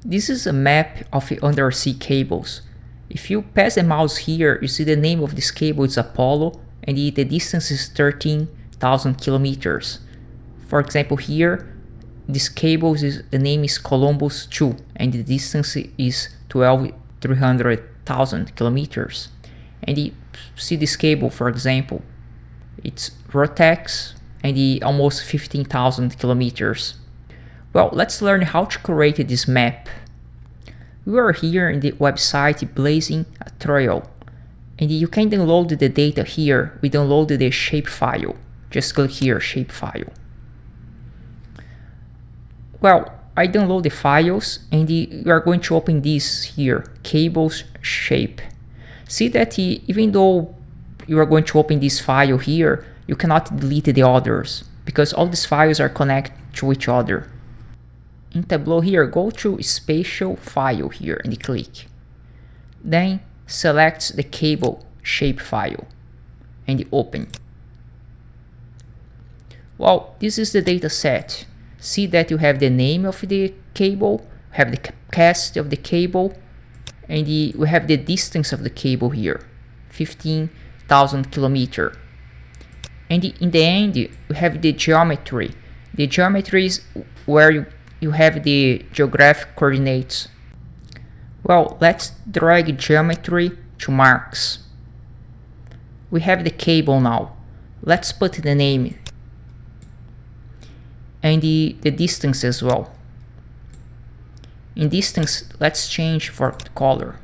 This is a map of the undersea cables. If you pass the mouse here, you see the name of this cable is Apollo, and the distance is 13,000 kilometers. For example, here, this cable the name is Columbus 2, and the distance is 300,000 kilometers. And you see this cable, for example, it's Rotex, and almost 15,000 kilometers. Well, let's learn how to create this map. We are here in the website Blazing a Trail, and you can download the data here. We downloaded the shapefile. Just click here, shapefile. Well, I download the files, and you are going to open this here, cables shape. See that even though you are going to open this file here, you cannot delete the others, because all these files are connected to each other. In Tableau here, go to Spatial File here and click. Then select the cable shapefile and open. Well, this is the data set. See that you have the name of the cable, have the capacity of the cable, and we have the distance of the cable here, 15,000 kilometers. And in the end, we have the geometry. The geometry is where you have the geographic coordinates. Well, let's drag geometry to marks. We have the cable now. Let's put the name and the distance as well. In distance, let's change for the color.